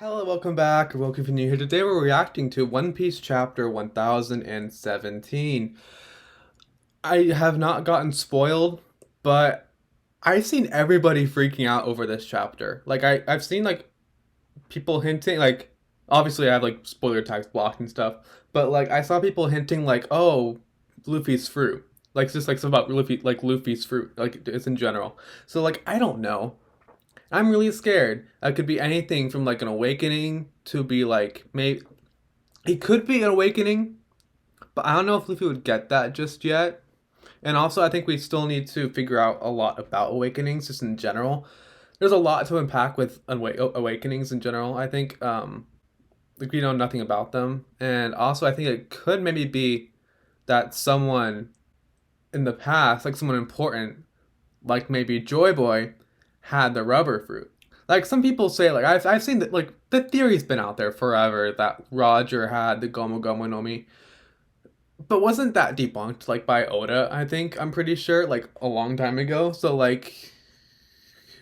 Hello, welcome back. Welcome if you're new here. Today we're reacting to One Piece chapter 1017. I have not gotten spoiled, but I've seen everybody freaking out over this chapter. I've seen like people hinting obviously I have like spoiler tags blocked and stuff, but like I saw people hinting like, oh, Luffy's fruit. Like just like something about Luffy's fruit, like it's in general. So like I don't know. I'm really scared. It could be anything from like an awakening to be like maybe it could be an awakening, but I don't know if Luffy would get that just yet. And also, I think we still need to figure out a lot about awakenings just in general. There's a lot to unpack with awakenings in general. I think like we know nothing about them, and also I think it could maybe be that someone in the past, like someone important, like maybe Joy Boy, had the rubber fruit. Like some people say, like I've seen that like the theory's been out there forever that Roger had the Gomu Gomu no Mi, but wasn't that debunked like by Oda? I think I'm pretty sure like a long time ago. So like,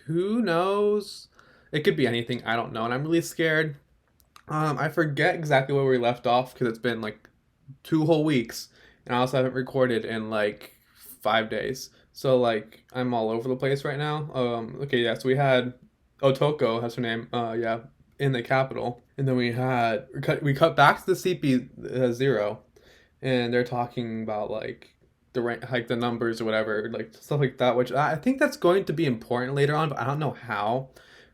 who knows? It could be anything. I don't know, and I'm really scared. I forget exactly where we left off because it's been like 2 whole weeks, and I also haven't recorded in like 5 days. So like I'm all over the place right now. Okay, yeah. So we had Otoko, that's her name. Yeah, in the capital, and then we cut back to the CP zero, and they're talking about like the rank, like the numbers or whatever, like stuff like that. Which I think that's going to be important later on, but I don't know how,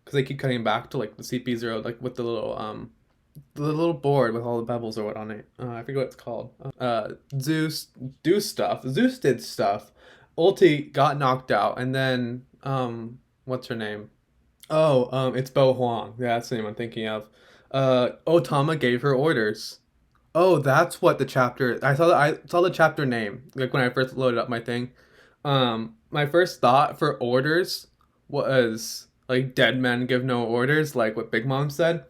because they keep cutting back to like the CP zero, like with the little board with all the pebbles or what on it. I forget what it's called. Zeus do stuff. Zeus did stuff. Ulti got knocked out, and then what's her name? Oh, it's Bo Huang. Yeah, that's the name I'm thinking of. Otama gave her orders. Oh, that's what the chapter. I saw the chapter name like when I first loaded up my thing. My first thought for orders was like dead men give no orders, like what Big Mom said.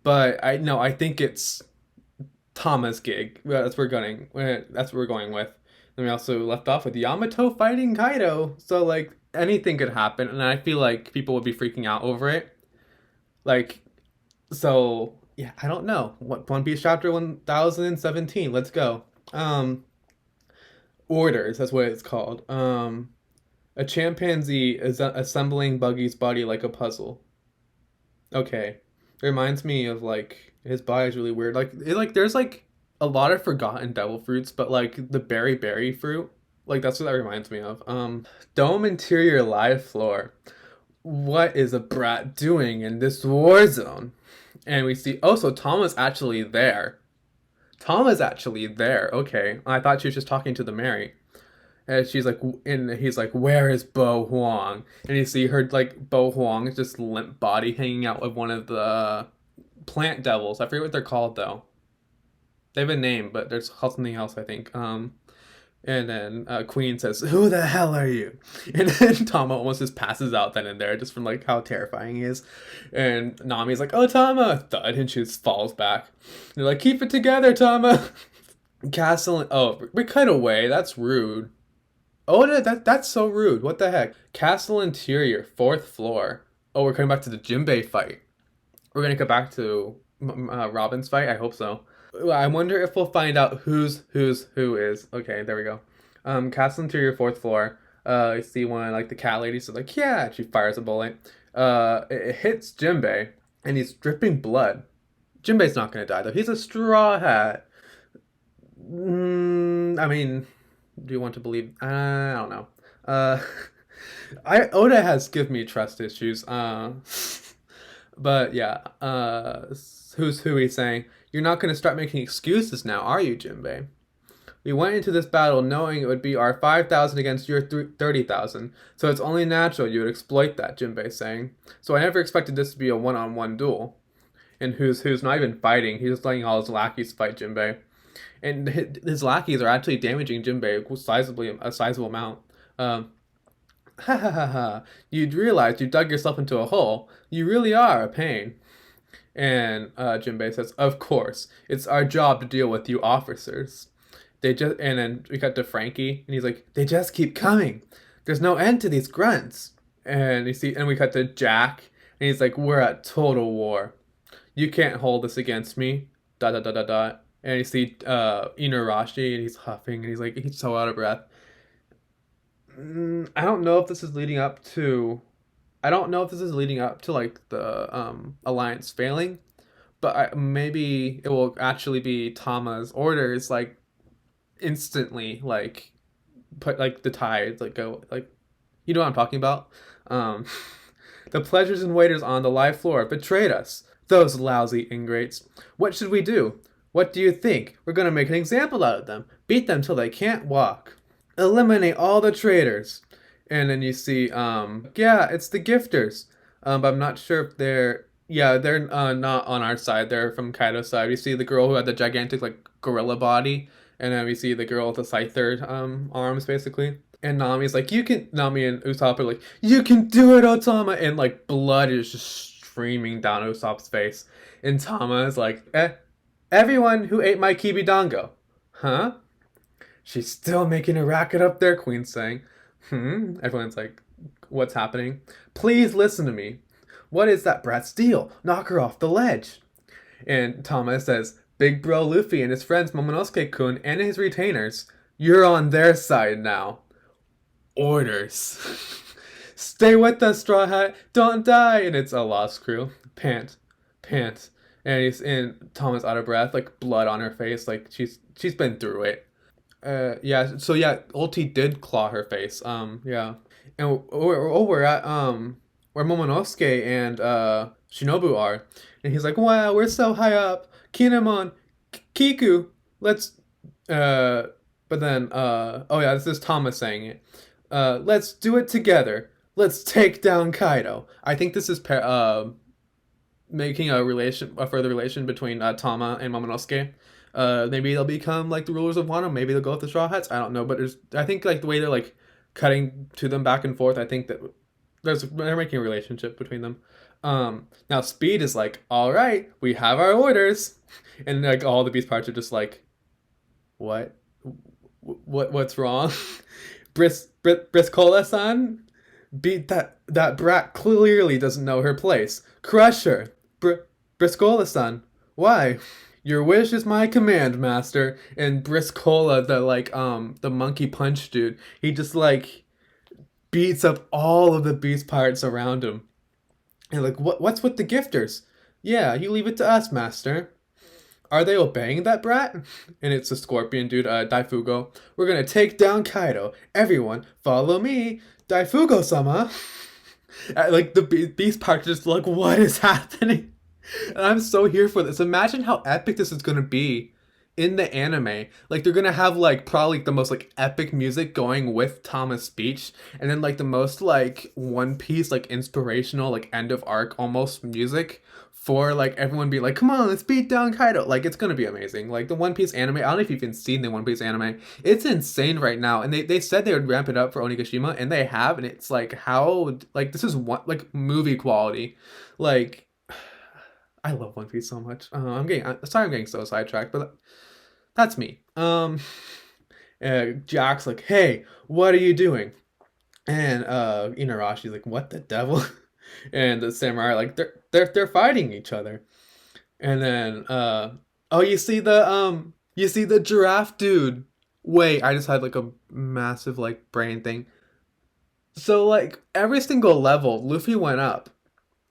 But I no, I think it's Tama's gig. Well, that's what we're going with. Then we also left off with Yamato fighting Kaido. So like anything could happen, and I feel like people would be freaking out over it. Like so, yeah. I don't know what One Piece chapter 1017. Let's go. Um, orders. That's what it's called. A chimpanzee is assembling Buggy's body like a puzzle. Okay. It reminds me of like his body is really weird. There's like a lot of forgotten devil fruits, but like the berry fruit, like that's what that reminds me of. Dome interior live floor. What is a brat doing in this war zone? And we see so Tom is actually there. Tom is actually there. Okay. I thought she was just talking to the Mary. And she's like, and he's like, where is Bo Huang? And you see her like Bo Huang's just limp body hanging out of one of the plant devils. I forget what they're called though. They have a name, but there's called something else, I think. And then Queen says, "Who the hell are you?" And then Tama almost just passes out then and there, just from like how terrifying he is. And Nami's like, "Oh, Tama!" Thud, and she just falls back. They're like, "Keep it together, Tama." Castle. Oh, we cut away. That's rude. Oh, that's so rude. What the heck? Castle interior, fourth floor. Oh, we're coming back to the Jinbei fight. We're gonna go back to Robin's fight. I hope so. I wonder if we'll find out who is. Okay, there we go. Castle interior, fourth floor. I see one like the cat lady says like yeah. She fires a bullet. It hits Jinbei, and he's dripping blood. Jinbei's not gonna die though. He's a straw hat. I mean, do you want to believe? I don't know. Uh, I Oda has give me trust issues. But yeah. Who's who? He's saying you're not going to start making excuses now, are you, Jinbei? We went into this battle knowing it would be our 5,000 against your 30,000, so it's only natural you would exploit that, Jinbei's saying. So I never expected this to be a one-on-one duel. And who's not even fighting, he's just letting all his lackeys fight Jinbei. And his lackeys are actually damaging Jinbei a sizable amount. Ha ha ha ha. You'd realize you dug yourself into a hole. You really are a pain. And Jinbei says, "Of course, it's our job to deal with you officers." And then we cut to Frankie, and he's like, "They just keep coming. There's no end to these grunts." And we cut to Jack, and he's like, "We're at total war. You can't hold this against me. Dot dot dot dot dot. And you see Inarashi, and he's huffing, and he's so out of breath. I don't know if this is leading up to. I don't know if this is leading up to like the alliance failing, but maybe it will actually be Tama's orders like instantly like put like the tides like go like you know what I'm talking about. Um, the pleasures and waiters on the live floor betrayed us. Those lousy ingrates. What should we do? What do you think? We're gonna make an example out of them. Beat them till they can't walk. Eliminate all the traitors. And then you see, yeah, it's the gifters. But I'm not sure if they're not on our side. They're from Kaido's side. We see the girl who had the gigantic like gorilla body, and then we see the girl with the scyther arms basically. And Nami and Usopp are like, you can do it, Otama, and like blood is just streaming down Usopp's face, and Tama is like, everyone who ate my kibidango, huh? She's still making a racket up there, Queen's saying. Everyone's like, what's happening? Please listen to me. What is that brat's deal? Knock her off the ledge. And Tama says, Big Bro Luffy and his friends Momonosuke-kun and his retainers, you're on their side now. Orders. Stay with us, Straw Hat. Don't die. And it's a lost crew. Pant. Pant. And Tama's out of breath, like blood on her face, like she's been through it. Yeah, so yeah, Ulti did claw her face. Yeah. And we're at where Momonosuke and Shinobu are. And he's like, wow, we're so high up. Kinemon, Kiku, let's but then oh yeah, this is Thomas saying it. Let's do it together. Let's take down Kaido. I think this is making a further relation between Tama and Momonosuke. Maybe they'll become like the rulers of Wano. Maybe they'll go with the Straw Hats. I don't know, but I think like the way they're like cutting to them back and forth. I think that they're making a relationship between them. Now Speed is like, all right, we have our orders, and like all the Beast parts are just like, what, what's wrong? Briscola-san, beat that brat. Clearly doesn't know her place. Crush her, Briscola-san. Why? Your wish is my command, master. And Briscola, the monkey punch dude, he just like beats up all of the beast pirates around him. And like, what's with the gifters? Yeah, you leave it to us, master. Are they obeying that brat? And it's a scorpion dude, Daifugo. We're gonna take down Kaido. Everyone, follow me, Daifugo-sama. Like the beast pirates just like, what is happening? And I'm so here for this. Imagine how epic this is gonna be in the anime. Like they're gonna have like probably the most like epic music going with Tama's speech, and then like the most like One Piece like inspirational like end of arc almost music for like everyone be like, come on, let's beat down Kaido. Like it's gonna be amazing. Like the One Piece anime, I don't know if you've even seen the One Piece anime. It's insane right now, and they said they would ramp it up for Onigashima, and they have, and it's like how like this is one like movie quality, like. I love One Piece so much. I'm getting so sidetracked, but that's me. Jack's like, hey, what are you doing? And Inarashi's like, what the devil? And the samurai are like, they're fighting each other. And then oh, you see the giraffe dude. Wait, I just had like a massive like brain thing. So like every single level, Luffy went up.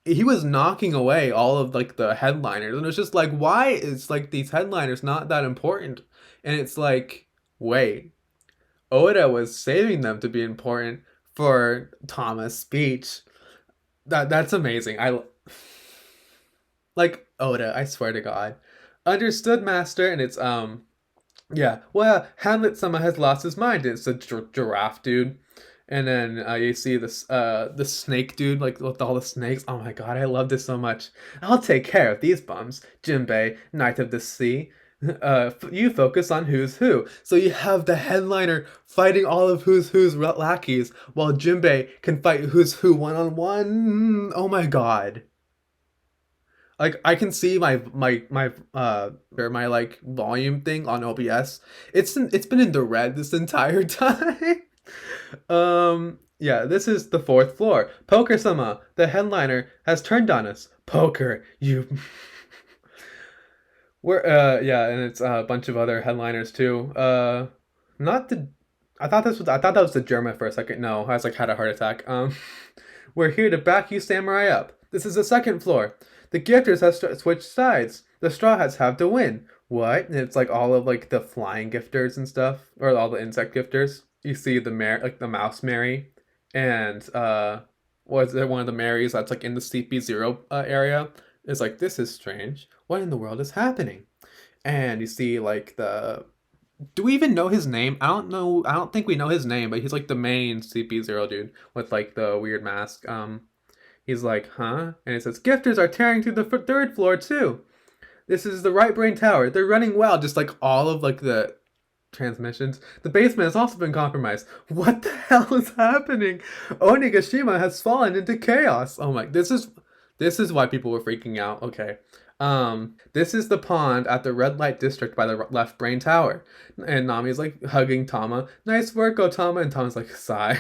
He was knocking away all of like the headliners, and it's just like, why is like these headliners not that important? And it's like, wait, Oda was saving them to be important for Tama's speech. That's amazing. I like Oda, I swear to God. Understood, master. And it's yeah, well, Hamlet sama has lost his mind. It's a giraffe dude. And then you see this the snake dude, like with all the snakes. Oh my god, I love this so much. I'll take care of these bums. Jinbei, Knight of the Sea. You focus on who's who. So you have the headliner fighting all of who's lackeys, while Jinbei can fight who's who one on one. Oh my god. Like I can see or my like volume thing on OBS. It's been in the red this entire time. Yeah, this is the fourth floor. Poker-sama, the headliner, has turned on us. Poker, you We're yeah, and it's a bunch of other headliners too. Not the I thought that was the German for a second. No, I was like had a heart attack. We're here to back you samurai up. This is the second floor. The gifters have switched sides. The straw hats have to win. What? And it's like all of like the flying gifters and stuff, or all the insect gifters. You see the like the mouse Mary, and was it one of the Marys that's like in the CP0 area? Is like, this is strange. What in the world is happening? And you see like the, do we even know his name? I don't know. I don't think we know his name, but he's like the main CP0 dude with like the weird mask. He's like, huh? And it says, gifters are tearing through the third floor too. This is the right brain tower. They're running well. Just like all of like the transmissions. The basement has also been compromised. What the hell is happening? Onigashima has fallen into chaos. Oh my, this is why people were freaking out. Okay. This is the pond at the red light district by the left brain tower. And Nami's like hugging Tama. Nice work, Otama. And Tama's like, sigh.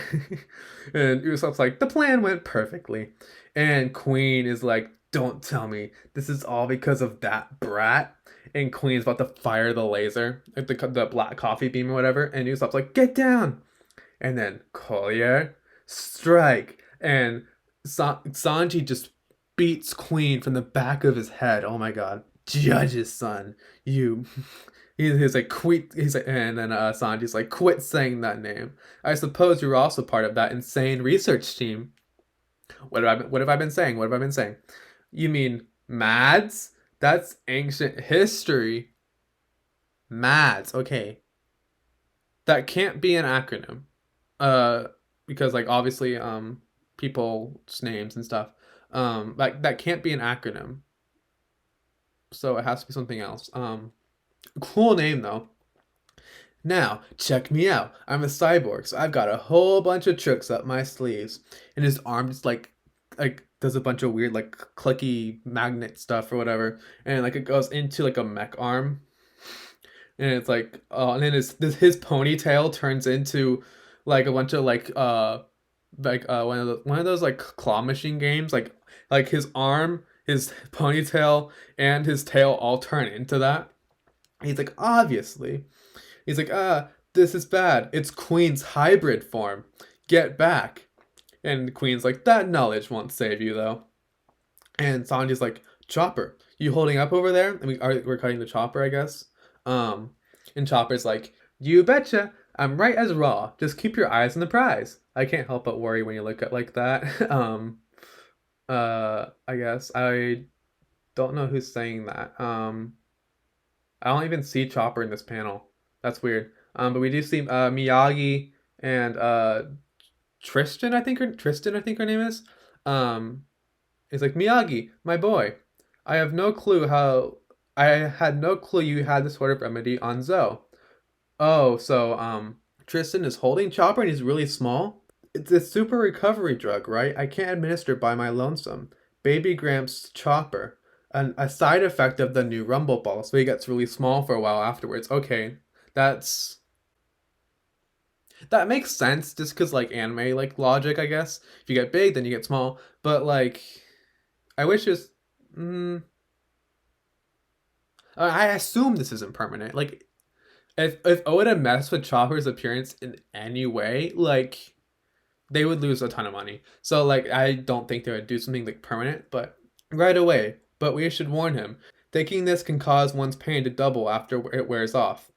And Usopp's like, the plan went perfectly. And Queen is like, don't tell me this is all because of that brat. And Queen's about to fire the laser, like the black coffee beam or whatever. And Usopp's like, get down. And then Collier, strike. And Sanji just beats Queen from the back of his head. Oh my god. Judge's son. You. He's like, quit. He's like, and then Sanji's like, quit saying that name. I suppose you're also part of that insane research team. What have I been saying? What have I been saying? You mean Mads? That's ancient history. Mads. Okay. That can't be an acronym. Uh, because like obviously people's names and stuff. Like that can't be an acronym. So it has to be something else. Cool name though. Now, check me out. I'm a cyborg, so I've got a whole bunch of tricks up my sleeves. And his arm just like does a bunch of weird like clicky magnet stuff or whatever. And like it goes into like a mech arm. And it's like and then his ponytail turns into like a bunch of one of those like claw machine games. Like his arm, his ponytail, and his tail all turn into that. He's like, obviously. He's like, this is bad. It's Queen's hybrid form. Get back. And Queen's like, that knowledge won't save you, though. And Sanji's like, Chopper, you holding up over there? And we're cutting the Chopper, I guess. Um, and Chopper's like, you betcha. I'm right as raw. Just keep your eyes on the prize. I can't help but worry when you look at like that. I guess I don't know who's saying that. I don't even see Chopper in this panel. That's weird. But we do see Miyagi and Tristan, I think her name is. Um, it's like, Miyagi, my boy. I had no clue you had this sort of remedy on Zoe. Oh, so Tristan is holding Chopper and he's really small. It's a super recovery drug, right? I can't administer by my lonesome. Baby Gramps Chopper. A side effect of the new Rumble Ball, so he gets really small for a while afterwards. Okay, that's that makes sense just because like anime like logic, I guess. If you get big, then you get small. But like, I wish it was. Mm, I assume this isn't permanent. Like, if Oda messed with Chopper's appearance in any way, like they would lose a ton of money. So like I don't think they would do something like permanent, but right away. But we should warn him. Taking this can cause one's pain to double after it wears off.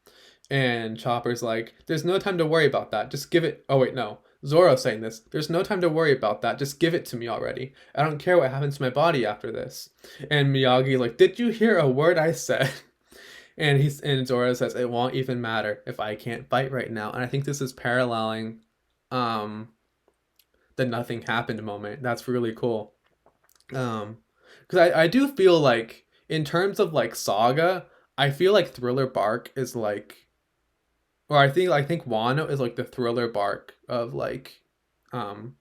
And Chopper's like, there's no time to worry about that. Just give it. Oh wait, no. Zoro's saying this. There's no time to worry about that. Just give it to me already. I don't care what happens to my body after this. And Miyagi like, did you hear a word I said? And Zoro says it won't even matter if I can't fight right now. And I think this is paralleling um the nothing happened moment. That's really cool. Because I do feel like in terms of like saga, I feel like Thriller Bark is like, or I think Wano is like the Thriller Bark of like um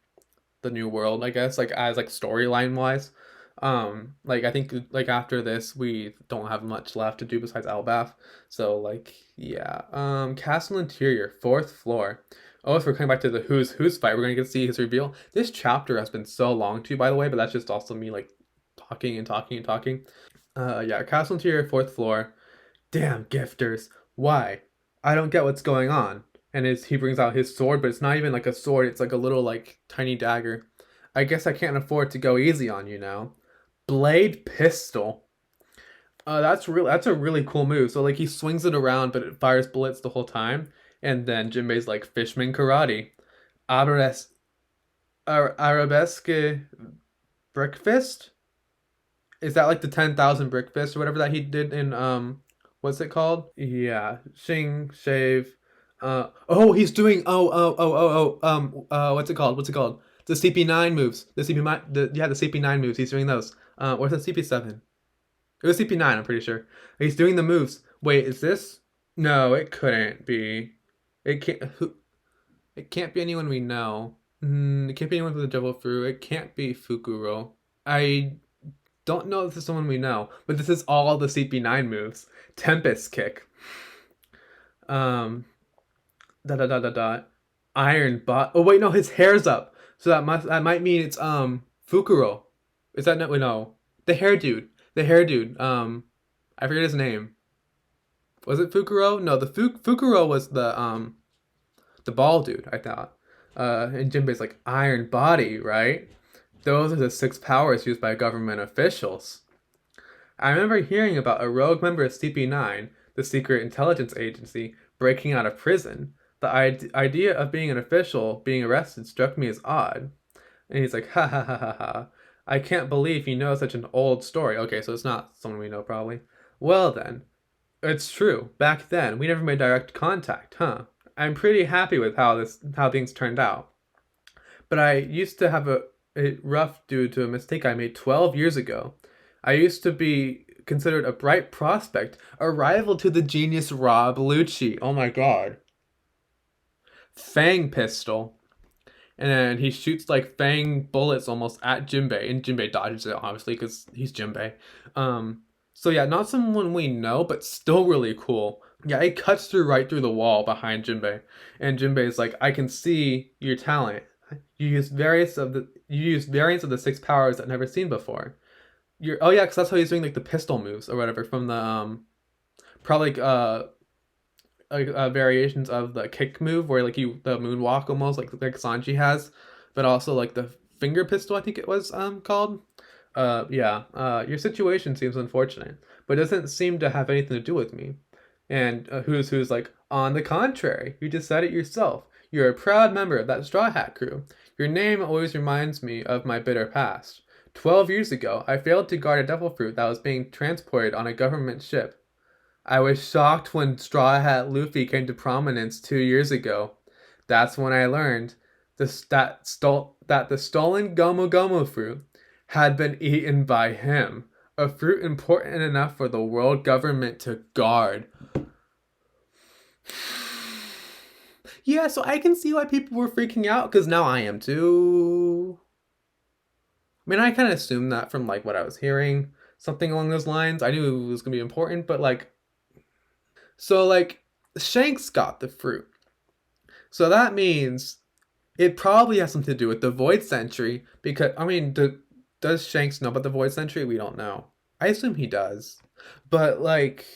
the New World, I guess, like as like storyline wise. Like I think like after this we don't have much left to do besides Elbaf. So like yeah. Castle Interior, fourth floor. Oh, if we're coming back to the who's fight, we're gonna get to see his reveal. This chapter has been so long too, by the way, but that's just also me like talking and talking and talking. Yeah, castle interior, fourth floor. Damn gifters. Why? I don't get what's going on. And he brings out his sword, but it's not even like a sword, it's like a little like tiny dagger. I guess I can't afford to go easy on you now. Blade pistol. That's a really cool move. So like he swings it around, but it fires bullets the whole time. And then Jinbei's like fishman karate. Arabesque, arabesque brick fist. Is that like the 10,000 brick fist or whatever that he did in what's it called? Yeah, Shing Shave. Oh, he's doing what's it called? What's it called? The CP9 moves. The CP9 moves. He's doing those. Or is it CP7? It was CP9, I'm pretty sure. He's doing the moves. Wait, is this? No, it couldn't be. It can't it can't be anyone we know. It can't be anyone with the devil fruit. It can't be Fukuro. I don't know if this is someone we know, but this is all the CP9 moves. Tempest kick. Um, da da da da da. Iron bot. Oh wait, no, his hair's up. So that might mean it's Fukuro. Is that no? Wait, no, the hair dude. The hair dude. I forget his name. Was it Fukuro? No, Fukuro was the ball dude. I thought. And Jinbei's like iron body, right? Those are the six powers used by government officials. I remember hearing about a rogue member of CP9, the secret intelligence agency, breaking out of prison. The idea of being an official being arrested struck me as odd. And he's like, ha ha ha ha ha. I can't believe you know such an old story. Okay, so it's not someone we know, probably. Well, then, it's true. Back then, we never made direct contact, huh? I'm pretty happy with how things turned out. But I used to have a rough due to a mistake I made 12 years ago. I used to be considered a bright prospect, a rival to the genius Rob Lucci. Oh my god. Fang pistol. And then he shoots like fang bullets almost at Jinbei, and Jinbei dodges it obviously because he's Jinbei. So yeah, not someone we know, but still really cool. Yeah, it cuts right through the wall behind Jinbei, and Jinbei is like, "I can see your talent. You use variants of the six powers I've never seen before. You're oh yeah, because that's how he's doing like the pistol moves or whatever from the probably variations of the kick move where like you the moonwalk almost like Sanji has, but also like the finger pistol I think it was called. Yeah. Your situation seems unfortunate, but doesn't seem to have anything to do with me. And who's like, on the contrary, you just said it yourself. You're a proud member of that Straw Hat crew. Your name always reminds me of my bitter past. 12 years ago, I failed to guard a devil fruit that was being transported on a government ship. I was shocked when Straw Hat Luffy came to prominence 2 years ago. That's when I learned that the stolen Gomu Gomu fruit had been eaten by him. A fruit important enough for the world government to guard. Yeah, so I can see why people were freaking out because now I am too. I mean, I kind of assumed that from like what I was hearing, something along those lines. I knew it was gonna be important, but like, so like, Shanks got the fruit, so that means it probably has something to do with the Void Sentry. Because I mean, does Shanks know about the Void Sentry? We don't know. I assume he does, but like,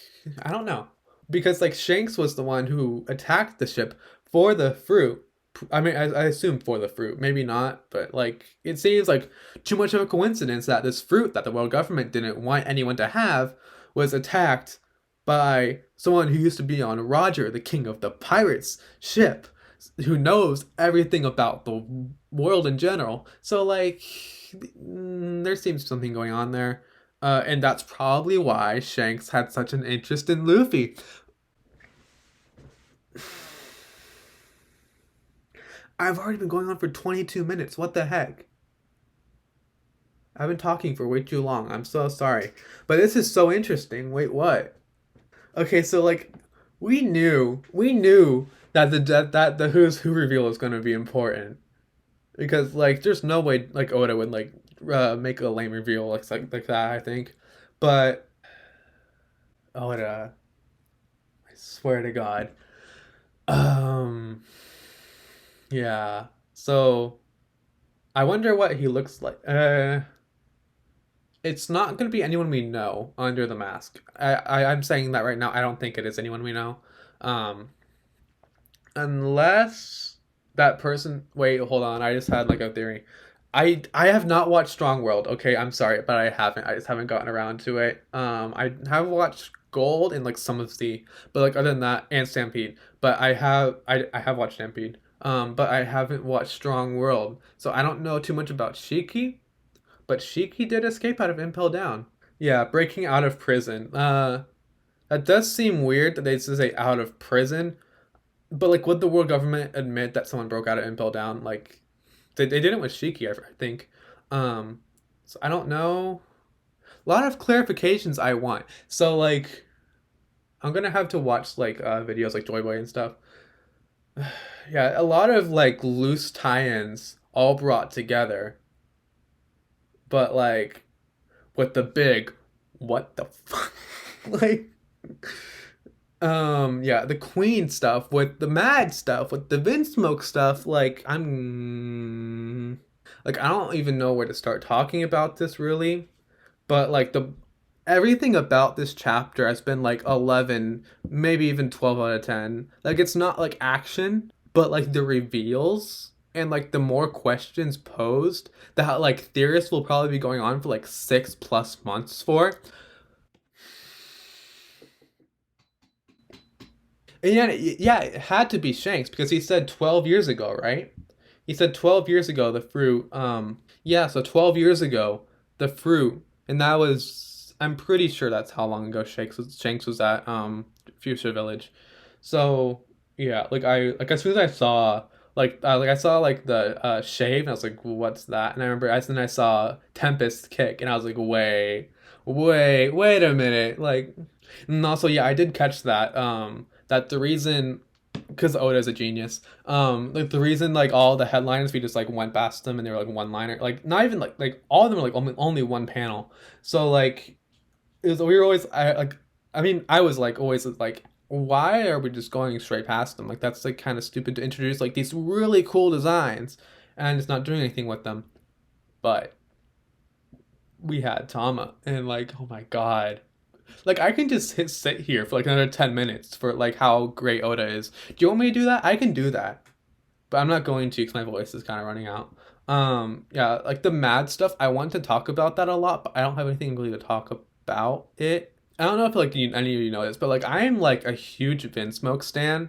I don't know because like Shanks was the one who attacked the ship for the fruit. I mean, I assume for the fruit, maybe not, but like it seems like too much of a coincidence that this fruit that the world government didn't want anyone to have was attacked by someone who used to be on Roger, the king of the pirates ship, who knows everything about the world in general. So like, there seems something going on there. And that's probably why Shanks had such an interest in Luffy. I've already been going on for 22 minutes. What the heck? I've been talking for way too long. I'm so sorry. But this is so interesting. Wait, what? Okay, so like we knew that the Who's Who reveal was going to be important because like there's no way like Oda would like make a lame reveal like that, I think. But Oda, I swear to God. Um yeah. So I wonder what he looks like. It's not going to be anyone we know under the mask. I'm saying that right now. I don't think it is anyone we know. Um, unless that person. Wait, hold on. I just had like a theory. I have not watched Strong World. Okay, I'm sorry, but I haven't. I just haven't gotten around to it. I have watched Gold and like some of the, but like other than that, and Stampede. But I have watched Stampede. But I haven't watched Strong World, so I don't know too much about Shiki. But Shiki did escape out of Impel Down. Yeah, breaking out of prison. That does seem weird that they just say out of prison. But like, would the world government admit that someone broke out of Impel Down? Like, they did it with Shiki, I think. Um, so I don't know. A lot of clarifications I want. So like, I'm gonna have to watch like videos like Joy Boy and stuff. Yeah, a lot of like loose tie-ins all brought together, but like with the big, what the fuck, like yeah, the Queen stuff with the Mad stuff with the Vinsmoke stuff, like like I don't even know where to start talking about this really, but like the everything about this chapter has been like 11, maybe even 12 out of 10. Like it's not like action, but like the reveals and like the more questions posed that like theorists will probably be going on for like 6+ months for. And yeah, it had to be Shanks because he said 12 years ago, right? He said 12 years ago the fruit. Yeah, so 12 years ago the fruit, and that was I'm pretty sure that's how long ago Shanks was at Fuchsia Village. So yeah, like as soon as I saw like I saw like the shave and I was like, what's that? And I remember as then I saw Tempest kick and I was like, wait a minute, like. And also, yeah, I did catch that. That the reason, because Oda is a genius. Like the reason, like all the headliners, we just like went past them and they were like one liner. Like not even like all of them were like only one panel. So like it was we were always I mean I was like always like why are we just going straight past them? Like that's like kind of stupid to introduce like these really cool designs and just not doing anything with them. But we had Tama and like oh my god. Like I can just sit here for like another 10 minutes for like how great Oda is. Do you want me to do that? I can do that. But I'm not going to because my voice is kind of running out. Yeah, like the mad stuff, I want to talk about that a lot, but I don't have anything really to talk about it. I don't know if like any of you know this, but like I am like a huge Vinsmoke stan.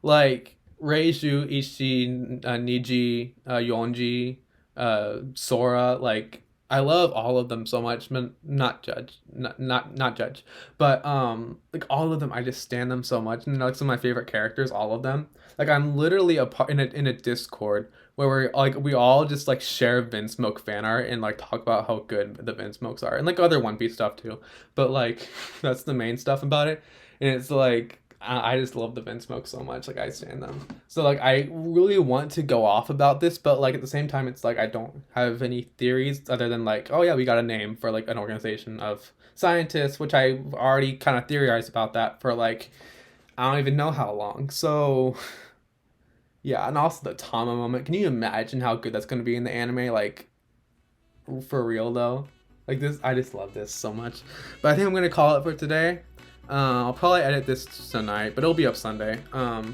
Like Reiju, Ishi, Niji, Yonji, Sora, like I love all of them so much. Not judge, not judge, but like all of them, I just stand them so much, and they're like some of my favorite characters, all of them. Like I'm literally a part in a Discord where we all just like share Vinsmoke fan art and like talk about how good the Vinsmokes are, and like other One Piece stuff too. But like that's the main stuff about it, and it's like I just love the Vinsmoke so much. Like I stand them. So like I really want to go off about this, but like at the same time, it's like I don't have any theories other than like, oh yeah, we got a name for like an organization of scientists, which I've already kind of theorized about that for like I don't even know how long. So yeah, and also the Tama moment. Can you imagine how good that's gonna be in the anime? Like for real though. Like this, I just love this so much. But I think I'm gonna call it for today. I'll probably edit this tonight, but it'll be up Sunday.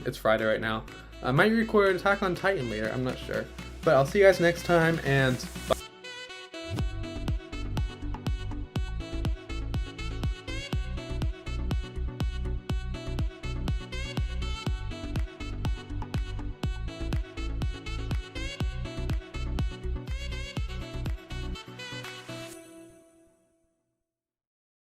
It's Friday right now. I might record Attack on Titan later. I'm not sure. But I'll see you guys next time, and bye.